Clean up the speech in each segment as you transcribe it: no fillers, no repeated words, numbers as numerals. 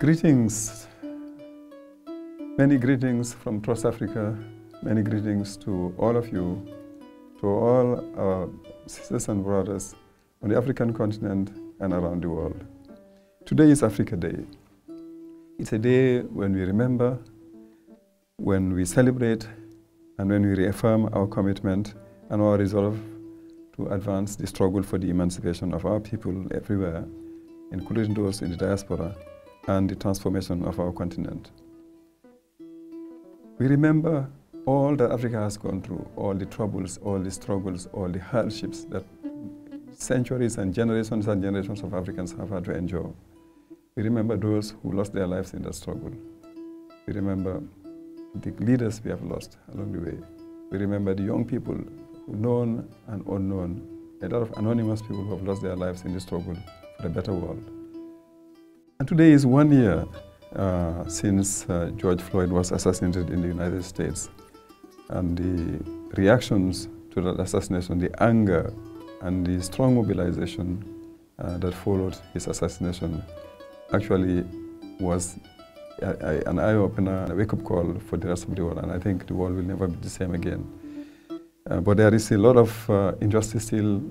Greetings, many greetings from TrustAfrica, many greetings to all of you, to all our sisters and brothers on the African continent and around the world. Today is Africa Day. It's a day when we remember, when we celebrate, and when we reaffirm our commitment and our resolve to advance the struggle for the emancipation of our people everywhere, including those in the diaspora, and the transformation of our continent. We remember all that Africa has gone through, all the troubles, all the struggles, all the hardships that centuries and generations of Africans have had to endure. We remember those who lost their lives in that struggle. We remember the leaders we have lost along the way. We remember the young people, known and unknown, a lot of anonymous people who have lost their lives in the struggle for a better world. And today is 1 year since George Floyd was assassinated in the United States. And the reactions to that assassination, the anger and the strong mobilization that followed his assassination actually was an eye-opener, a wake-up call for the rest of the world. And I think the world will never be the same again. But there is a lot of injustice still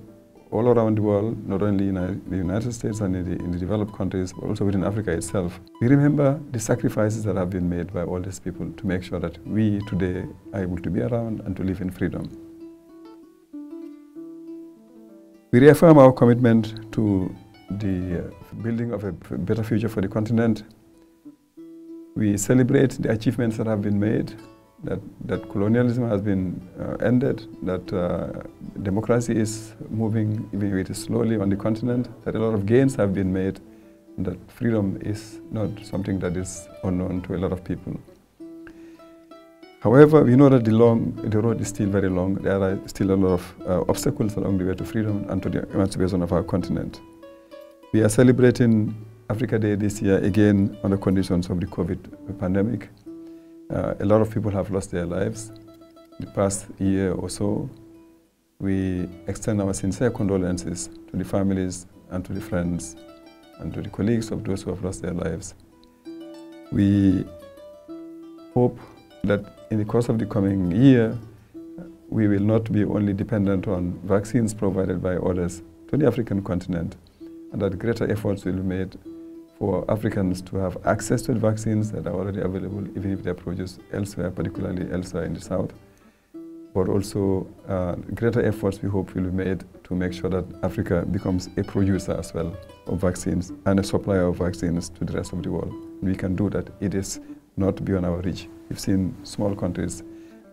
all around the world, not only in the United States and in the developed countries, but also within Africa itself. We remember the sacrifices that have been made by all these people to make sure that we today are able to be around and to live in freedom. We reaffirm our commitment to the building of a better future for the continent. We celebrate the achievements that have been made, that colonialism has been ended, that democracy is moving, even if it is slowly, on the continent, that a lot of gains have been made, and that freedom is not something that is unknown to a lot of people. However, we know that the road is still very long. There are still a lot of obstacles along the way to freedom and to the emancipation of our continent. We are celebrating Africa Day this year again on the conditions of the COVID pandemic. A lot of people have lost their lives the past year or so. We extend our sincere condolences to the families and to the friends and to the colleagues of those who have lost their lives. We hope that in the course of the coming year, we will not be only dependent on vaccines provided by others to the African continent, and that greater efforts will be made for Africans to have access to the vaccines that are already available, even if they are produced elsewhere, particularly elsewhere in the south. But also greater efforts we hope will be made to make sure that Africa becomes a producer as well of vaccines and a supplier of vaccines to the rest of the world. We can do that. It is not beyond our reach. We've seen small countries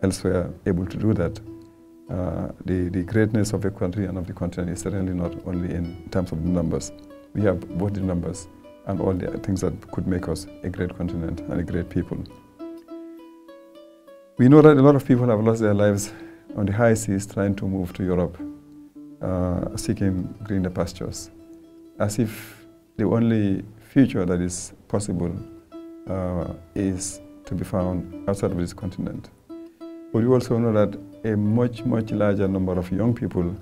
elsewhere able to do that. The greatness of a country and of the continent is certainly not only in terms of the numbers. We have both the numbers and all the things that could make us a great continent and a great people. We know that a lot of people have lost their lives on the high seas trying to move to Europe, seeking greener pastures, as if the only future that is possible is to be found outside of this continent. But we also know that a much larger number of young people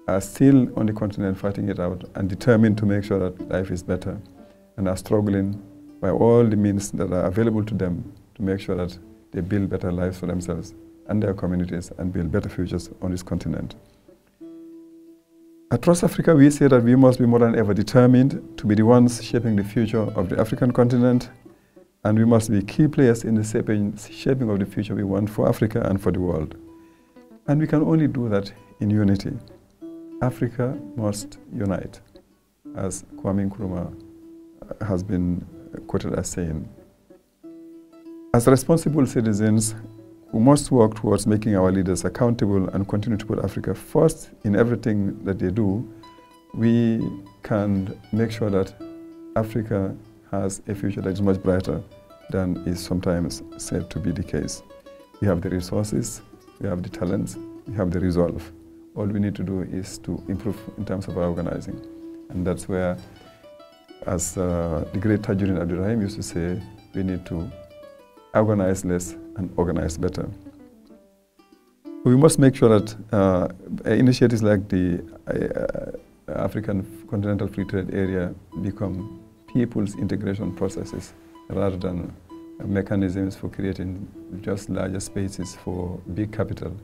are still on the continent fighting it out and determined to make sure that life is better, and are struggling by all the means that are available to them to make sure that they build better lives for themselves and their communities and build better futures on this continent. At TrustAfrica, we say that we must be more than ever determined to be the ones shaping the future of the African continent, and we must be key players in the shaping of the future we want for Africa and for the world. And we can only do that in unity. Africa must unite, as Kwame Nkrumah has been quoted as saying. As responsible citizens who must work towards making our leaders accountable and continue to put Africa first in everything that they do, we can make sure that Africa has a future that is much brighter than is sometimes said to be the case. We have the resources, we have the talents, we have the resolve. All we need to do is to improve in terms of our organizing. And that's where, as the great Tajuddin Abdurrahim used to say, we need to organize less and organize better. We must make sure that initiatives like the African Continental Free Trade Area become people's integration processes rather than mechanisms for creating just larger spaces for big capital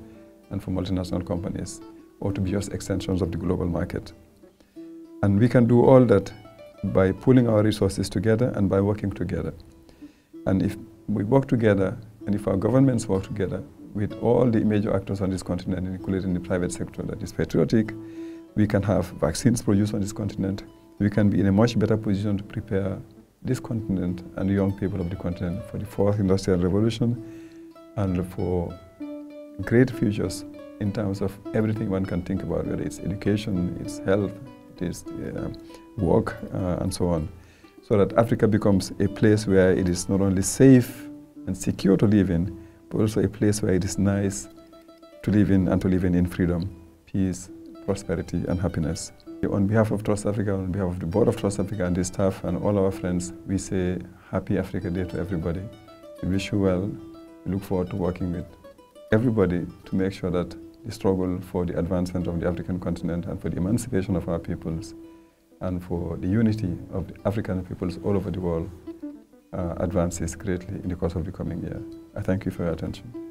and for multinational companies, or to be just extensions of the global market. And we can do all that by pooling our resources together and by working together. And if we work together, and if our governments work together with all the major actors on this continent, including the private sector that is patriotic, we can have vaccines produced on this continent. We can be in a much better position to prepare this continent and the young people of the continent for the fourth industrial revolution and for great futures in terms of everything one can think about, whether it's education, it's health, it is work, and so on. So that Africa becomes a place where it is not only safe and secure to live in, but also a place where it is nice to live in and to live in freedom, peace, prosperity, and happiness. On behalf of TrustAfrica, on behalf of the board of TrustAfrica and the staff and all our friends, we say Happy Africa Day to everybody. We wish you well. We look forward to working with everybody to make sure that the struggle for the advancement of the African continent and for the emancipation of our peoples and for the unity of the African peoples all over the world advances greatly in the course of the coming year. I thank you for your attention.